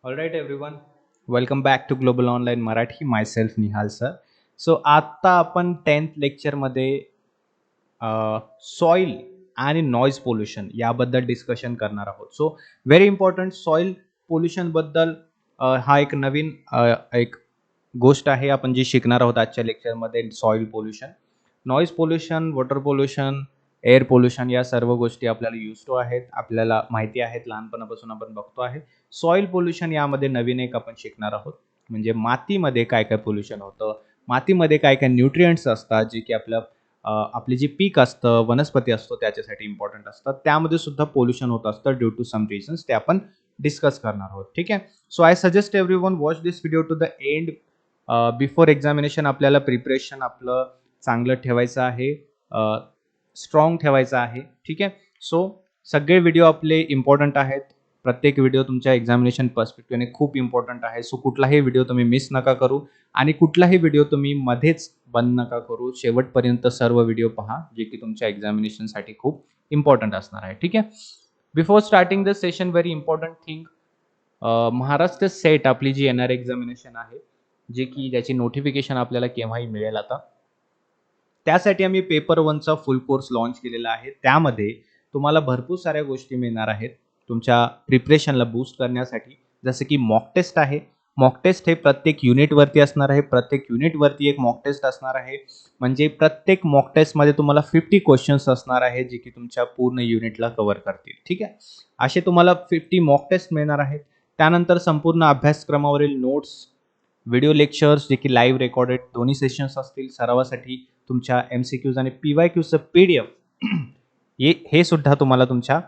All right, everyone. Welcome back to Global Online Marathi. Myself Nihal sir. So आता आपण 10th लेक्चरमध्ये soil आणि noise pollution याबद्दल discussion करणार आहोत. सो व्हेरी इम्पॉर्टंट सॉइल पोल्युशनबद्दल हा एक नवीन एक गोष्ट आहे आपण जी शिकणार आहोत आजच्या लेक्चरमध्ये soil pollution, noise pollution, water pollution, air pollution या सर्व गोष्टी आपल्याला यूज टू आहेत, आपल्याला माहिती आहेत, लहानपणापासून आपण बघतो आहे. सॉइल पोल्युशन यामध्ये नवीन एक आपण शिकणार आहोत म्हणजे मातीमध्ये काय काय पोल्युशन होतं, मातीमध्ये काय काय न्यूट्रिएंट्स असतात जे की आपली जी पीक असतं, वनस्पती असतो त्याच्यासाठी इम्पॉर्टंट असतात. त्यामध्ये सुद्धा पोल्युशन होत असतं ड्यू टू सम रिझन्स ते आपण डिस्कस करणार आहोत. ठीक आहे. So I suggest everyone watch this video to the end. Before examination आपल्याला प्रिपरेशन आपलं चांगलं ठेवायचं आहे, स्ट्रॉंग ठेवायचं आहे. ठीक आहे. सो सगळे व्हिडिओ आपले इम्पॉर्टंट आहेत. प्रत्येक व्हिडिओ तुमच्या एक्झामिनेशन पर्स्पेक्टिव्हने खूप इम्पॉर्टंट आहे. सो कुठलाही व्हिडिओ तुम्ही मिस नका करू आणि कुठलाही व्हिडिओ तुम्ही मध्येच बंद नका करू. शेवटपर्यंत सर्व व्हिडिओ पहा जे की तुमच्या एक्झामिनेशनसाठी खूप इम्पॉर्टंट असणार आहे. ठीक आहे. Before starting the session very important thing, Maharashtra set आपली जी येणारी एक्झामिनेशन आहे जे की ज्याची नोटिफिकेशन आपल्याला केव्हाही मिळेल आता, त्यासाठी आम्ही पेपर वनचा फुल कोर्स लॉन्च केलेला आहे. त्यामध्ये तुम्हाला भरपूर साऱ्या गोष्टी मिळणार आहेत तुमच्या प्रिपरेशनला बूस्ट करण्यासाठी. जसं की मॉक टेस्ट आहे. मॉक टेस्ट हे प्रत्येक युनिटवरती असणार आहे. प्रत्येक युनिटवरती एक मॉक टेस्ट असणार आहे. म्हणजे प्रत्येक मॉक टेस्टमध्ये तुम्हाला 50 क्वेश्चन्स असणार आहे जे की तुमच्या पूर्ण युनिटला कव्हर करतील. ठीक आहे. असे तुम्हाला 50 मॉक टेस्ट मिळणार आहेत. त्यानंतर संपूर्ण अभ्यासक्रमावरील नोट्स, व्हिडिओ लेक्चर्स जे की लाईव्ह रेकॉर्डेड दोन्ही सेशन्स असतील सरावासाठी, तुमच्या MCQs आणि PYQचं PDF हे सुद्धा तुम्हाला तुमच्या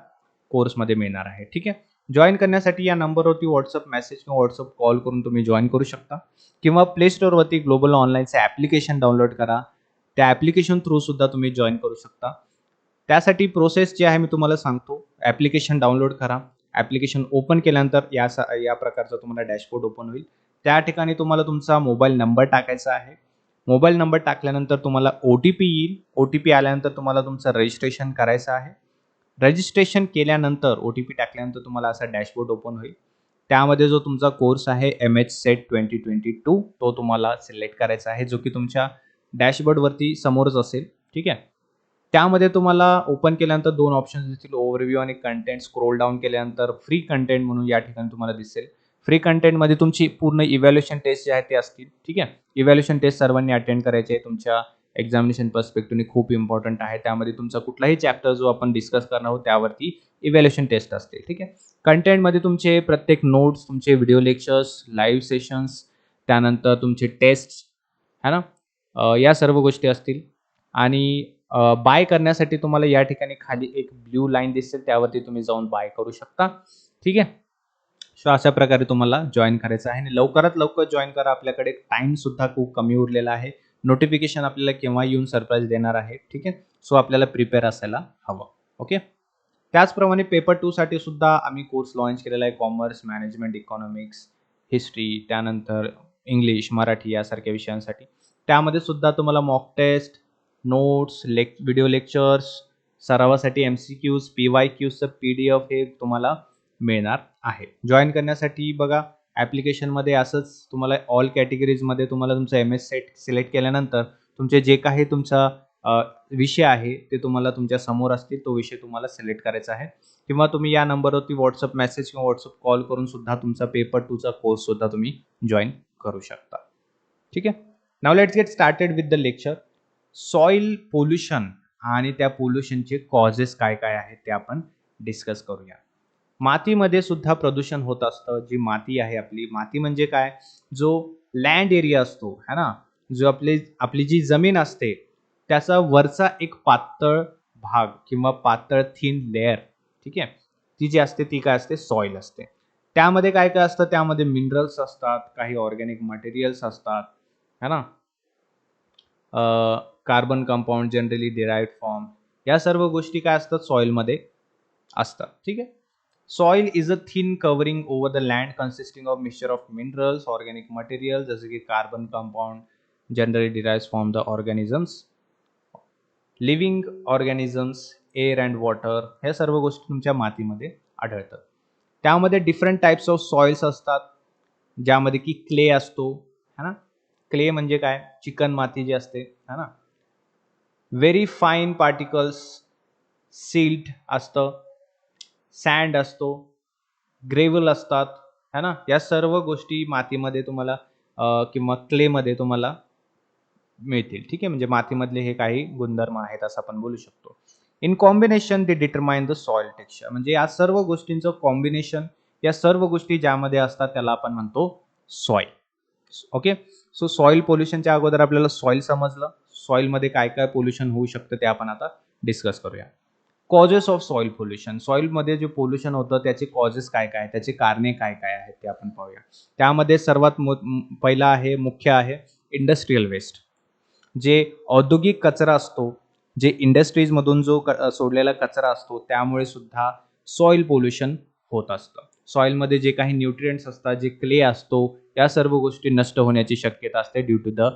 कोर्समध्ये मिळणार आहे. ठीक आहे. जॉईन करण्यासाठी या नंबरवरती व्हॉट्सअप मेसेज किंवा व्हॉट्सअप कॉल करून तुम्ही जॉईन करू शकता किंवा प्ले स्टोअरवरती ग्लोबल ऑनलाईनचं ॲप्लिकेशन डाउनलोड करा. त्या ॲप्लिकेशन थ्रू सुद्धा तुम्ही जॉईन करू शकता. त्यासाठी प्रोसेस जी आहे मी तुम्हाला सांगतो. ॲप्लिकेशन डाउनलोड करा. ॲप्लिकेशन ओपन केल्यानंतर या प्रकारचा तुम्हाला डॅशबोर्ड ओपन होईल. त्या ठिकाणी तुम्हाला तुमचा मोबाईल नंबर टाकायचा आहे. मोबाईल नंबर टाकल्यानंतर तुम्हाला OTP येईल. OTP आल्यानंतर तुम्हाला तुमचं रजिस्ट्रेशन करायचं आहे. रजिस्ट्रेशन केल्यानंतर OTP टाकल्यानंतर तुम्हाला असा डॅशबोर्ड ओपन होईल. त्यामध्ये जो तुमचा कोर्स आहे MH सेट 2022 तो तुम्हाला सिलेक्ट करायचा आहे जो की तुमच्या डॅशबोर्डवरती समोरच असेल. ठीक आहे. त्यामध्ये तुम्हाला ओपन केल्यानंतर दोन ऑप्शन्स दिसतील, ओव्हरव्ह्यू आणि कंटेंट. स्क्रोल डाऊन केल्यानंतर फ्री कंटेंट म्हणून या ठिकाणी तुम्हाला दिसेल. फ्री कंटेंटमध्ये तुमची पूर्ण इव्हॅल्युएशन टेस्ट जे आहे ते असतील. ठीक आहे. इव्हॅल्युएशन टेस्ट सर्वांनी अटेंड करायचे आहे. तुमच्या एक्झामिनेशन पर्स्पेक्टिव्हने खूप इम्पॉर्टंट आहे. त्यामध्ये तुमचा कुठलाही चॅप्टर जो आपण डिस्कस करणार आहोत त्यावरती इव्हॅल्युएशन टेस्ट असते. ठीक आहे. कंटेंटमध्ये तुमचे प्रत्येक नोट्स, तुमचे व्हिडिओ लेक्चर्स, लाईव्ह सेशन्स, त्यानंतर तुमचे टेस्ट है ना, या सर्व गोष्टी असतील. आणि बाय करण्यासाठी तुम्हाला या ठिकाणी खाली एक ब्ल्यू लाईन दिसेल त्यावरती तुम्ही जाऊन बाय करू शकता. ठीक आहे. सो अशा प्रकारे तुम्हाला जॉईन करायचं आहे आणि लवकरात लवकर जॉईन करा. आपल्याकडे टाइम सुद्धा खूप कमी उरलेला आहे. नोटिफिकेशन आपल्याला केव्हा येऊन सरप्राईज देणार आहे. ठीक आहे. सो आपल्याला प्रिपेअर असायला हवं. ओके. त्याचप्रमाणे पेपर 2 साठी सुद्धा आम्ही कोर्स लॉन्च केलेला आहे. कॉमर्स, मॅनेजमेंट, इकॉनॉमिक्स, हिस्ट्री, त्यानंतर इंग्लिश, मराठी यासारख्या विषयांसाठी. त्यामध्ये सुद्धा तुम्हाला mock test, notes, video lectures, सरावासाठी MCQs, PYQचं PDF हे तुम्हाला मिळणार आहे. जॉईन करण्यासाठी बघा ॲप्लिकेशनमध्ये असंच तुम्हाला ऑल कॅटेगरीजमध्ये तुम्हाला तुमचं MS सेट सिलेक्ट केल्यानंतर तुमचे जे काही तुमचा विषय आहे ते तुम्हाला तुमच्या समोर असतील. तो विषय तुम्हाला सिलेक्ट करायचा आहे किंवा तुम्ही या नंबरवरती व्हॉट्सअप मेसेज किंवा व्हॉट्सअप कॉल करून सुद्धा तुमचा पेपर 2चा कोर्स सुद्धा तुम्ही जॉईन करू शकता. ठीक आहे. Now let's get started with the lecture. Soil pollution आणि त्या पोल्युशनचे कॉजेस काय काय आहेत ते आपण डिस्कस करूया. मातीमध्ये सुद्धा प्रदूषण होत असतं. जी माती आहे आपली, माती म्हणजे काय, जो लँड एरिया असतो है ना, जो आपली जी जमीन असते त्याचा वरचा एक पातळ भाग किंवा पातळ थिन लेअर. ठीक आहे. ती जी असते ती काय असते, सॉइल असते. त्यामध्ये काय काय असतं, त्यामध्ये मिनरल्स असतात, काही ऑर्गॅनिक मटेरियल्स असतात है ना, carbon compound, generally derived form, या सर्व गोष्टी काय असतात सॉइलमध्ये असतात. ठीक आहे. Soil is a thin covering over the land consisting of mixture of minerals, organic material जसे की carbon compound, generally derived from the organisms, living organisms, air and water, ह्या सर्व गोष्टी तुमच्या मातीमध्ये आढळतात. त्यामध्ये डिफरंट टाइप्स ऑफ सॉइल्स असतात, ज्यामध्ये की क्ले असतो, है ना. क्ले म्हणजे काय, चिकन माती जी असते, है ना. व्हेरी फाईन पार्टिकल्स, सिल्ट असतं, सँड असतो, ग्रेव्हल असतात, है ना. या सर्व गोष्टी मातीमध्ये तुम्हाला किंवा क्लेमध्ये तुम्हाला मिळतील. ठीक आहे, म्हणजे मातीमधले हे काही गुणधर्म आहेत असं आपण बोलू शकतो. In combination they determine the soil texture. म्हणजे या सर्व गोष्टींचं कॉम्बिनेशन, या सर्व गोष्टी ज्यामध्ये असतात त्याला आपण म्हणतो सॉइल. ओके. सो सॉइल पोल्युशनच्या अगोदर आपल्याला सॉइल समजलं. सॉइलमध्ये काय काय पोल्युशन होऊ शकतं ते आपण आता डिस्कस करूया. Causes of soil pollution. सॉइलमध्ये जे पोल्युशन होतं त्याचे कॉजेस काय काय, त्याची कारणे काय काय आहेत ते आपण पाहूया. त्यामध्ये सर्वात पहिला आहे, मुख्य आहे इंडस्ट्रियल वेस्ट. जे औद्योगिक कचरा असतो, जे इंडस्ट्रीजमधून जो सोडलेला कचरा असतो, त्यामुळे सुद्धा सॉइल पोल्युशन होत असतं. सॉइलमध्ये जे काही न्यूट्रिएंट्स असतात, जे क्ले असतो, या सर्व गोष्टी नष्ट होण्याची शक्यता असते due to the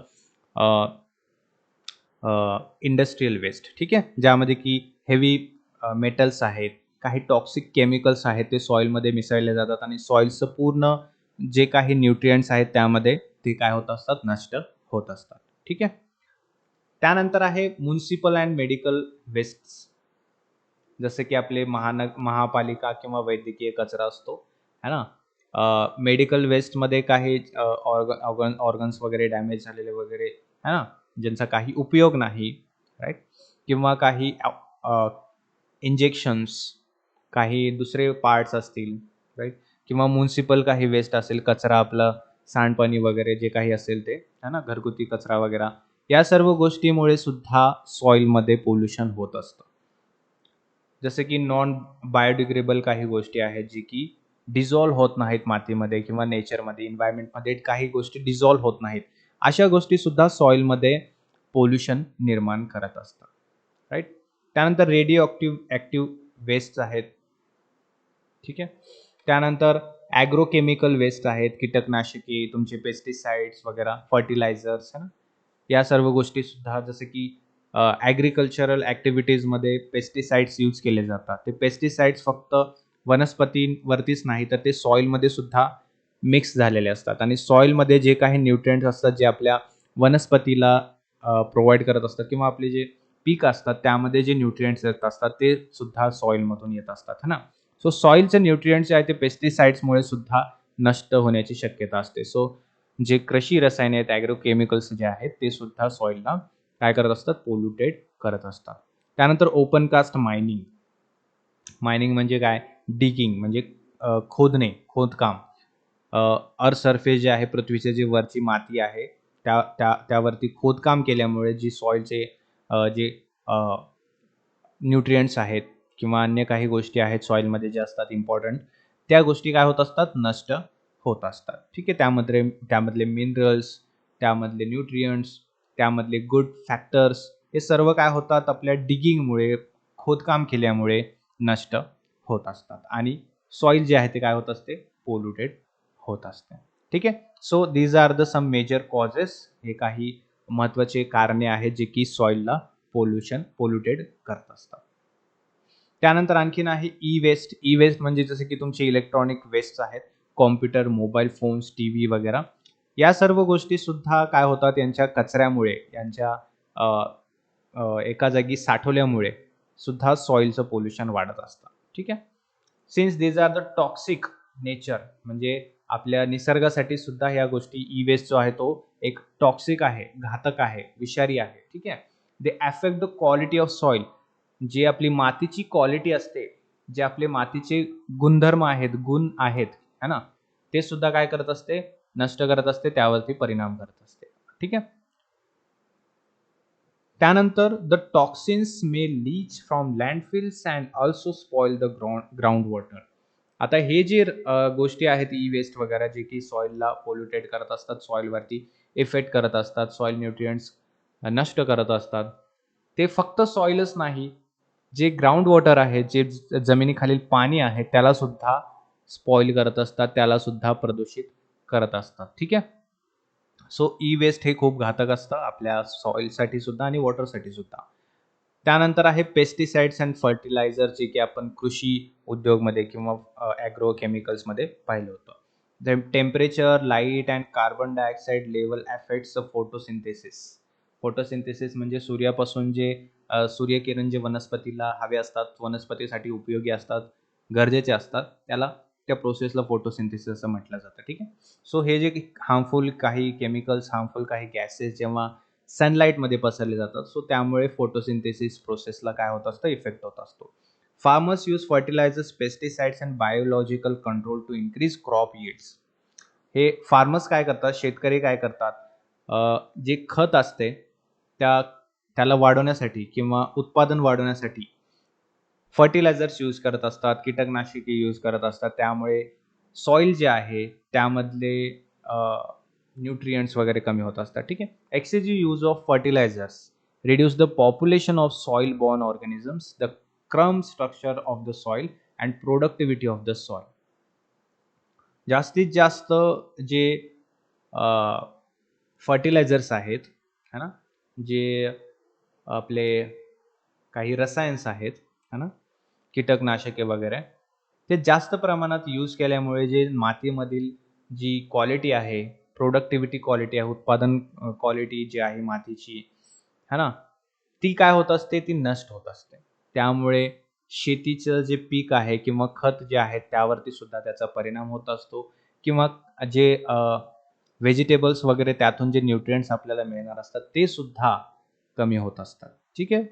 industrial waste. ठीक आहे, ज्यामध्ये की हेवी मेटल्स आहेत, काही टॉक्सिक केमिकल्स आहेत, ते सॉइलमध्ये मिसळले जातात आणि सॉइलचं पूर्ण जे काही न्यूट्रिएंट्स आहेत त्यामध्ये ते काय होत असतात, नष्ट होत असतात. ठीक आहे. त्यानंतर आहे म्युनिसिपल अँड मेडिकल वेस्ट. जसे की आपले महापालिका किंवा वैद्यकीय कचरा असतो, है ना. मेडिकल वेस्टमध्ये काही ऑर्गन्स वगैरे डॅमेज झालेले वगैरे, है ना, ज्यांचा काही उपयोग नाही, राईट. किंवा काही इंजेक्शन्स, काही दुसरे पार्ट्स असतील, राईट. किंवा म्युनिसिपल काही वेस्ट असेल, कचरा आपला सांडपाणी वगैरे जे काही असेल ते, है ना, घरगुती कचरा वगैरे, या सर्व गोष्टीमुळे सुद्धा सॉइलमध्ये पोल्युशन होत असतं. जसे की नॉन बायोडिग्रेडेबल काही गोष्टी आहेत जी की डिझॉल्व्ह होत नाहीत मातीमध्ये किंवा नेचरमध्ये, एन्व्हायरमेंटमध्ये काही गोष्टी डिझॉल्व्ह होत नाहीत. अशा गोष्टी सुद्धा सॉइलमध्ये पोल्युशन निर्माण करत असतात, राईट. त्यानंतर रेडिओ ॲक्टिव्ह वेस्ट आहेत. ठीक आहे. त्यानंतर ॲग्रोकेमिकल वेस्ट आहेत, कीटकनाशके, तुमचे पेस्टिसाइड्स वगैरे, फर्टिलायझर्स, है ना. या सर्व गोष्टी सुद्धा, जसं की ॲग्रिकल्चरल ॲक्टिव्हिटीजमध्ये पेस्टिसाइड्स यूज केले जातात. ते पेस्टिसाइड्स फक्त वनस्पतींवरतीच नाही, तर ते सॉइलमध्ये सुद्धा मिक्स झालेले असतात आणि सॉइलमध्ये जे काही न्यूट्रिएंट्स असतात, जे आपल्या वनस्पतीला प्रोव्हाइड करत असतात किंवा आपले जे पीक असतात त्यामध्ये जे न्यूट्रिएंट्स येत असतात ते सुद्धा सॉइलमधून येत असतात, है ना. सो सॉइलचे न्यूट्रिएंट्स जे आहेत ते पेस्टिसाइड्समुळे सुद्धा नष्ट होण्याची शक्यता असते. सो जे कृषी रसायने आहेत, ॲग्रोकेमिकल्स जे आहेत ते सुद्धा सॉइलला काय करत असतात, पोल्युटेड करत असतात. त्यानंतर ओपन कास्ट मायनिंग. मायनिंग म्हणजे काय, डिगिंग म्हणजे खोदणे, खोदकाम. अर्थ सरफेस जे आहे, पृथ्वीचे जे वरची माती आहे त्यावरती खोदकाम केल्यामुळे जी सॉइलचे जे न्यूट्रिएंट्स आहेत किंवा अन्य काही गोष्टी आहेत सॉइलमध्ये जे असतात इम्पॉर्टंट, त्या गोष्टी काय होत असतात, नष्ट होत असतात. ठीक आहे. त्यामधले मिनरल्स, त्यामधले न्यूट्रिएंट्स, त्यामधले गुड फॅक्टर्स, हे सर्व काय होतात, आपल्या डिगिंगमुळे, खोदकाम केल्यामुळे नष्ट होत असतात आणि सॉइल जे आहे ते काय होत असते, पोल्युटेड होत असते. ठीक आहे. So these are the some major causes. हे काही महत्त्वाचे कारणे आहेत जे की सॉइलला पोल्युटेड करत असतात. त्यानंतर आणखीन आहे ई वेस्ट. ई वेस्ट म्हणजे जसे की तुमचे इलेक्ट्रॉनिक वेस्ट आहेत, कॉम्प्युटर, मोबाईल फोन्स, टीव्ही वगैरे. या सर्व गोष्टी सुद्धा काय होतात, यांच्या कचऱ्यामुळे, यांच्या एका जागी साठवल्यामुळे सुद्धा सॉइलचं पोल्युशन वाढत असतं. ठीक आहे. Since these are the toxic nature, म्हणजे आपल्या निसर्गासाठी सुद्धा ह्या गोष्टी, ई वेस्ट जो आहे तो एक टॉक्सिक आहे, घातक आहे, विषारी आहे. ठीक आहे. They affect the quality of soil. जी आपली मातीची क्वालिटी असते, जे आपले मातीचे गुणधर्म आहेत, गुण आहेत, है ना, ते सुद्धा काय करत असते, नष्ट करत असते, त्यावरती परिणाम करत असते. ठीक आहे. त्यानंतर the toxins may leach from landfills and also spoil the ground water. आता हे जे गोष्टी आहेत, ई वेस्ट वगैरे, जे की सॉइलला पोल्युटेड करत असतात, सॉइलवरती इफेक्ट करत असतात, सॉइल न्यूट्रिएंट्स नष्ट करत असतात. ते फक्त सॉइलच नाही, जे ग्राउंड वॉटर आहे, जे जमिनीखालील पाणी आहे, त्याला सुद्धा स्पॉइल करत असतात, त्याला सुद्धा प्रदूषित करत असतात. ठीक आहे. सो ई वेस्ट हे खूप घातक असतं आपल्या सॉइलसाठी सुद्धा आणि वॉटरसाठी सुद्धा. त्यानंतर आहे पेस्टिसाइड्स अँड फर्टिलायझर, जे की आपण कृषी उद्योगमध्ये किंवा ॲग्रो केमिकल्समध्ये पाहिलं होतं. Temperature, light and carbon dioxide level affects the photosynthesis. Photosynthesis म्हणजे सूर्यापासून जे सूर्यकिरण जे वनस्पतीला हवे असतात, वनस्पतीसाठी उपयोगी असतात, गरजेचे असतात, त्याला त्या प्रोसेसला फोटोसिंथेसिस असं म्हटलं जातं. ठीक आहे. सो हे जे हार्मफुल काही केमिकल्स, हार्मफुल काही गॅसेस जेव्हा सनलाईटमध्ये पसरले जातात, सो त्यामुळे फोटोसिंथेसिस प्रोसेसला काय होत असतं, इफेक्ट होत असतो. Farmers use fertilisers, pesticides and biological control to increase crop yields. हे फार्मर्स काय करतात, शेतकरी काय करतात, जे खत असते त्याला वाढवण्यासाठी किंवा उत्पादन वाढवण्यासाठी फर्टिलायझर्स यूज करत असतात, कीटकनाशके यूज करत असतात. त्यामुळे सॉइल जे आहे त्यामधले न्यूट्रिएंट्स वगैरे कमी होत असतात. ठीक आहे. Excessive use of fertilisers reduce the population of soil borne organisms, the crumb structure of the soil and productivity of the soil. जास्तीत जास्त जे फर्टिलायझर्स आहेत, है ना, जे आपले काही रसायन्स आहेत, है ना, कीटकनाशके वगैरे, ते जास्त प्रमाणात यूज केल्यामुळे जे मातीमधील जी क्वालिटी आहे, प्रोडक्टिव्हिटी क्वालिटी आहे, उत्पादन क्वालिटी जी आहे मातीची, है ना, ती काय होत असते, ती नष्ट होत असते. त्यामुळे शेतीचं जे पीक आहे किंवा खत जे आहे त्यावरती सुद्धा त्याचा परिणाम होत असतो किंवा जे व्हेजिटेबल्स वगैरे त्यातून जे न्यूट्रिएंट्स आपल्याला मिळणार असतात ते सुद्धा कमी होत असतात. ठीक आहे.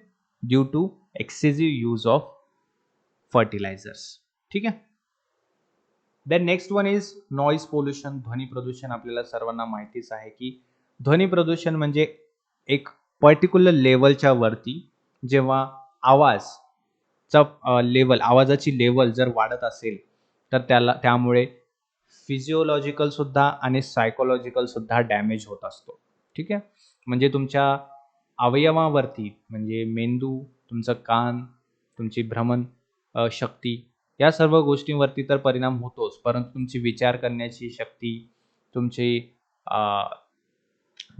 Due to excessive use of fertilisers. ठीक आहे. Then next one is noise pollution. ध्वनी प्रदूषण आपल्याला सर्वांना माहितीच आहे की ध्वनी प्रदूषण म्हणजे एक पर्टिक्युलर लेवलच्या वरती जेव्हा आवाजाची लेवल जर वाढत असेल तर त्यामुळे फिजिओलॉजिकल सुद्धा आणि सायकोलॉजिकल सुद्धा डॅमेज होत असतो. ठीक आहे. म्हणजे तुमच्या अवयवावरती म्हणजे मेंदू, तुमचं कान, तुमची भ्रमण शक्ती, या सर्व गोष्टींवरती तर परिणाम होतोच, परंतु तुमची विचार करण्याची शक्ती, तुमची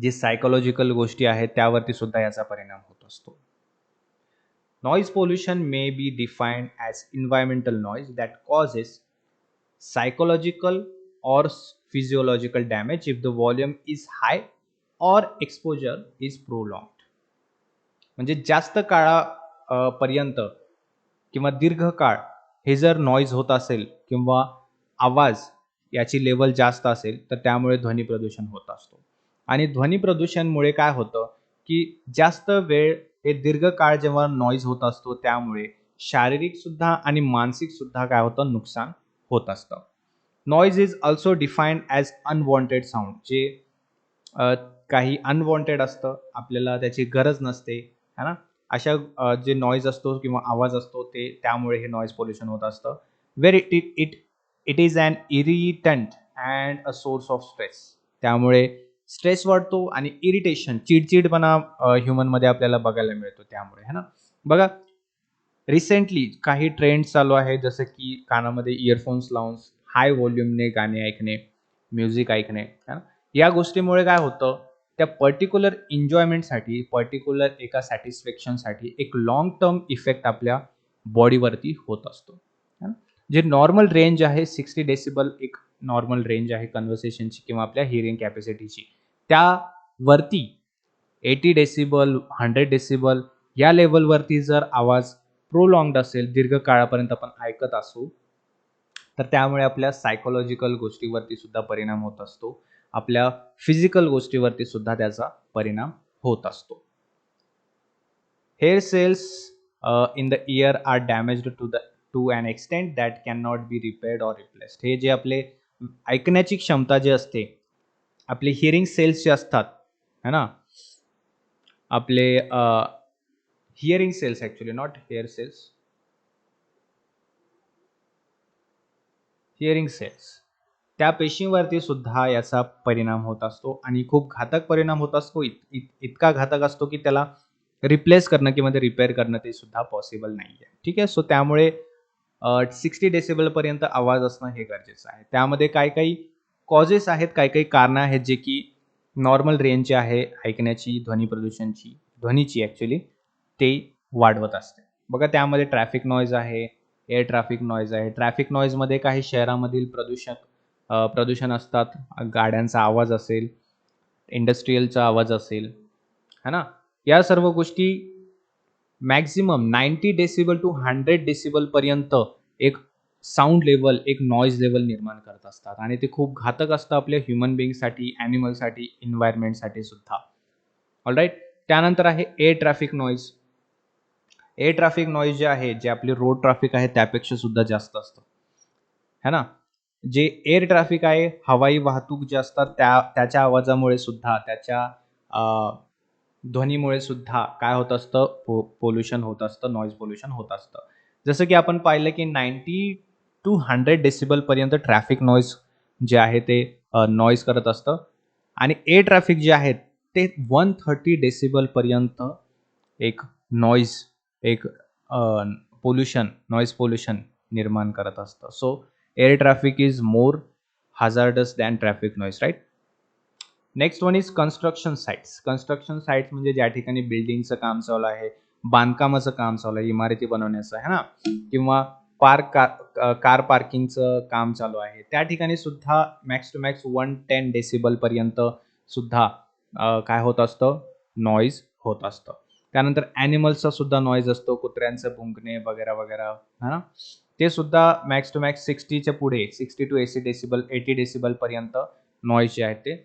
जी सायकोलॉजिकल गोष्टी आहेत त्यावरती सुद्धा याचा परिणाम होत असतो. Noise pollution may be defined as environmental noise that causes psychological or physiological damage if the volume is high or exposure is prolonged. म्हणजे जास्त पर्यंत किंवा दीर्घकाळ हे जर नॉईज होत असेल किंवा आवाज याची लेवल जास्त असेल तर त्यामुळे ध्वनी प्रदूषण होत असतो. आणि ध्वनी प्रदूषणमुळे काय होतं की जास्त वेळ हे दीर्घकाळ जेव्हा नॉईज होत असतो त्यामुळे शारीरिक सुद्धा आणि मानसिक सुद्धा काय होतं, नुकसान होत असतं. Noise is also defined as unwanted sound. जे काही अनवॉन्टेड असतं, आपल्याला त्याची गरज नसते, है ना, अशा जे नॉईज असतो किंवा आवाज असतो त्यामुळे हे नॉईज पोल्युशन होत असतं. Where it is an irritant and a source of stress. त्यामुळे स्ट्रेस वाढतो आणि इरिटेशन, चिडचिडपणा ह्युमनमध्ये आपल्याला बघायला मिळतो त्यामुळे, है ना. बघा, रिसेंटली काही ट्रेंड चालू आहे, जसं की कानामध्ये इयरफोन्स लावून हाय व्हॉल्यूमने गाणे ऐकणे, म्युझिक ऐकणे, है ना. या गोष्टीमुळे काय होतं, त्या पर्टिक्युलर एन्जॉयमेंटसाठी, पर्टिक्युलर एका सॅटिस्फॅक्शनसाठी एक लाँग टर्म इफेक्ट आपल्या बॉडीवरती होत असतो. जे नॉर्मल रेंज आहे 60 डेसिबल, एक नॉर्मल रेंज आहे कन्व्हर्सेशनची किंवा आपल्या हिअरिंग कॅपॅसिटीची, त्यावरती 80 डेसिबल, 100 डेसिबल या लेवलवरती जर आवाज प्रोलॉंग्ड असेल, दीर्घ काळापर्यंत आपण ऐकत असू, तर त्यामुळे आपल्या सायकोलॉजिकल गोष्टीवरती सुद्धा परिणाम होत असतो. आपल्या फिजिकल गोष्टीवरती सुद्धा त्याचा परिणाम होत असतो. Hair cells in the ear are damaged to an extent that can not be repaired or replaced. हे जे आपले ऐकण्याची क्षमता जे असते, आपले हिअरिंग सेल्स जे असतात, है ना, आपले hearing cells, actually not hair cells, hearing cells, त्या पेशींवरती सुद्धा याचा परिणाम होत असतो आणि खूप घातक परिणाम होत असतो. इतका घातक असतो की त्याला रिप्लेस करणं किंवा ते रिपेअर करणं ते सुद्धा पॉसिबल नाही आहे. ठीक आहे. सो त्यामुळे 60 डेसिबलपर्यंत आवाज असणं हे गरजेचं आहे. त्यामध्ये काही कॉजेस आहेत, काही कारणं आहेत जे की नॉर्मल रेंज आहे ऐकण्याची, ध्वनी प्रदूषणची, ध्वनीची ॲक्च्युली, ते वाढवत असते. बघा त्यामध्ये ट्रॅफिक नॉईज आहे, एअर ट्रॅफिक नॉईज आहे. ट्रॅफिक नॉईजमध्ये काही शहरामधील प्रदूषण असतात. गाड्यांचा आवाज असेल, इंडस्ट्रियलचा आवाज असेल, है ना? या सर्व गोष्टी मॅक्सिमम 90 डेसिबल टू 100 डेसिबल पर्यंत एक साउंड लेवल, एक नॉईज लेवल निर्माण करत असतात आणि ते खूप घातक असतं आपल्या ह्युमन बीइंगसाठी, ॲनिमलसाठी, एन्व्हायर्नमेंटसाठी सुद्धा. ऑलराईट. त्यानंतर आहे air traffic noise. Air traffic noise जे आहे, जे आपली रोड ट्रॅफिक आहे त्यापेक्षा सुद्धा जास्त असतं. है ना? जे एअर ट्रॅफिक आहे, हवाई वाहतूक जे असतात त्याच्या आवाजामुळे सुद्धा, त्याच्या ध्वनीमुळे सुद्धा काय होत असतं, पोल्युशन होत असतं, नॉईज पोल्युशन होत असतं. जसं की आपण पाहिलं की 90 टू 100 डेसिबल पर्यंत ट्रॅफिक नॉईज जे आहे ते नॉईज करत असतं आणि एअर ट्रॅफिक जे आहे ते 130 डेसिबल पर्यंत एक नॉईज, एक नॉईज पोल्युशन निर्माण करत असतं. So air traffic is more hazardous than traffic noise, right? Next one is construction sites. Construction sites म्हणजे ज्या ठिकाणी बिल्डिंगचं काम चालू आहे, बांधकामाचं काम चालू आहे, इमारती बनवण्याचं आहे ना, किंवा कार पार्किंगचं काम चालू आहे. त्या ठिकाणी सुद्धा मॅक्स टू मॅक्स 110 डेसिबल पर्यंत सुद्धा काय होत असतं, नॉईज होत असतं. त्यानंतर ॲनिमल्सचा सुद्धा नॉईज असतो, कुत्र्यांचं भुंकणे वगैरे वगैरे, है ना? ते सुद्धा मॅक्स टू मॅक्स 60च्या पुढे 60 टू 80 डेसिबल पर्यंत नॉईज जे आहे ते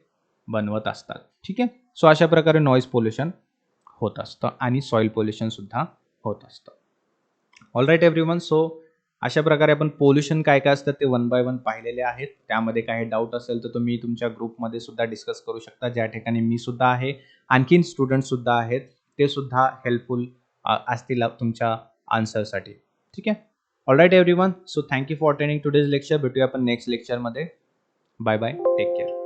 बनवत असतात. ठीक आहे. सो अशा प्रकारे नॉईज पोल्युशन होत असतं आणि सॉइल पोल्युशन सुद्धा होत असतं. All right everyone. सो अशा प्रकारे आपण पोल्युशन काय काय असतं ते वन बाय वन पाहिलेले आहेत. त्यामध्ये काही डाऊट असेल तर तुम्ही तुमच्या ग्रुपमध्ये सुद्धा डिस्कस करू शकता, ज्या ठिकाणी मी सुद्धा आहे, आणखीन स्टुडंट सुद्धा आहेत, ते सुद्धा हेल्पफुल असतील तुमच्या आन्सरसाठी. ठीक आहे. Alright everyone. So thank you for attending today's lecture. भेटूया आपण नेक्स्ट लेक्चरमध्ये. Bye bye. Take care.